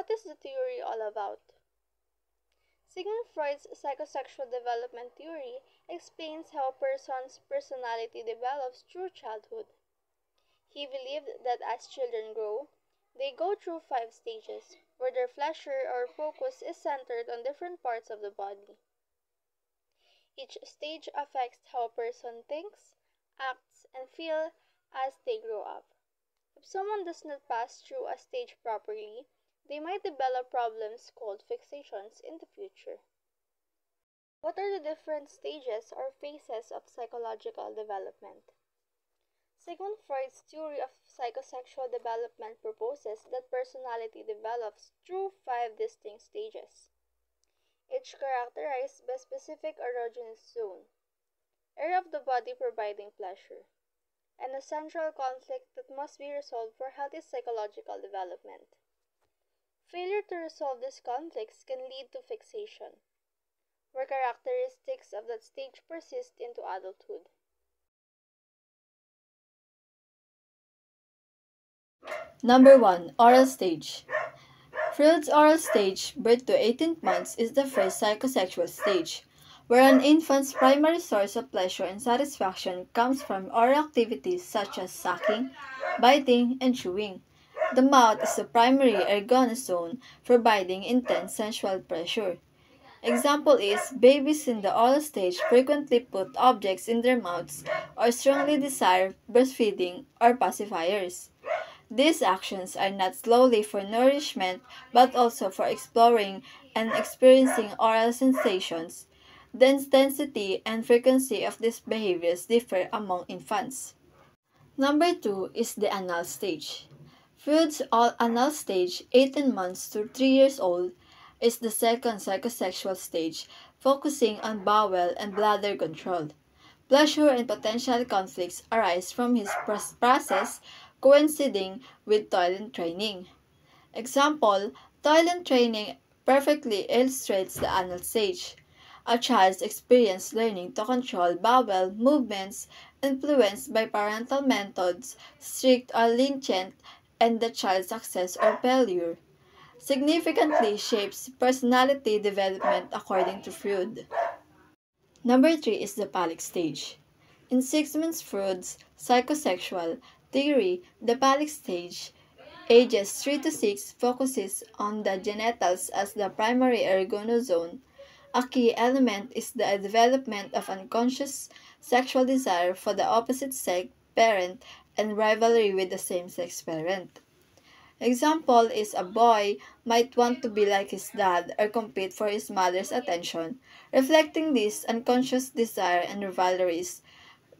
what is the theory all about? Sigmund Freud's psychosexual development theory explains how a person's personality develops through childhood. He believed that as children grow, they go through 5 stages, where their pleasure or focus is centered on different parts of the body. Each stage affects how a person thinks, acts, and feels as they grow up. If someone does not pass through a stage properly, they might develop problems called fixations in the future. What are the different stages or phases of psychological development? Sigmund Freud's theory of psychosexual development proposes that personality develops through 5 distinct stages, each characterized by a specific erogenous zone, area of the body providing pleasure, and a central conflict that must be resolved for healthy psychological development. Failure to resolve these conflicts can lead to fixation, where characteristics of that stage persist into adulthood. Number 1. Oral stage. Freud's oral stage, birth to 18 months, is the first psychosexual stage, where an infant's primary source of pleasure and satisfaction comes from oral activities such as sucking, biting, and chewing. The mouth is the primary erogenous zone, providing intense sensual pleasure. Example is, babies in the oral stage frequently put objects in their mouths or strongly desire breastfeeding or pacifiers. These actions are not solely for nourishment but also for exploring and experiencing oral sensations. The intensity and frequency of these behaviors differ among infants. Number 2 is the anal stage. Freud's anal stage, 18 months to 3 years old, is the second psychosexual stage, focusing on bowel and bladder control. Pleasure and potential conflicts arise from his process coinciding with toilet training. Example, toilet training perfectly illustrates the anal stage. A child's experience learning to control bowel movements influenced by parental methods, strict or lenient, and the child's success or failure significantly shapes personality development according to Freud. Number 3 is the phallic stage. In Sigmund Freud's psychosexual theory, the phallic stage, ages 3 to 6, focuses on the genitals as the primary erogenous zone. A key element is the development of unconscious sexual desire for the opposite sex parent and rivalry with the same-sex parent. Example is a boy might want to be like his dad or compete for his mother's attention, reflecting this unconscious desire and rivalries.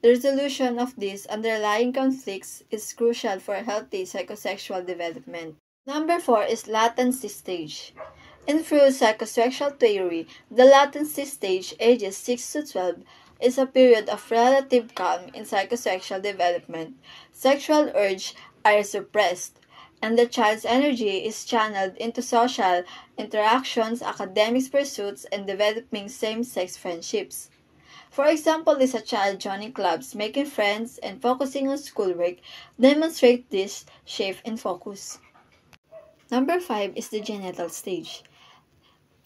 The resolution of these underlying conflicts is crucial for healthy psychosexual development. Number 4 is latency stage. In Freud's psychosexual theory, the latency stage, ages 6 to 12, is a period of relative calm in psychosexual development. Sexual urges are suppressed, and the child's energy is channeled into social interactions, academic pursuits, and developing same-sex friendships. For example, is a child joining clubs, making friends, and focusing on schoolwork demonstrate this shift in focus. Number 5 is the genital stage.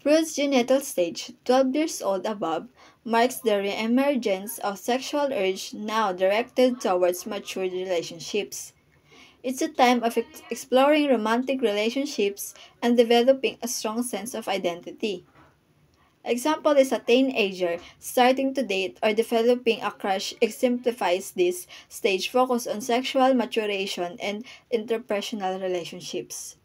Freud's genital stage, 12 years old above, marks the re-emergence of sexual urge now directed towards mature relationships. It's a time of exploring romantic relationships and developing a strong sense of identity. Example is a teenager starting to date or developing a crush exemplifies this stage focus on sexual maturation and interpersonal relationships.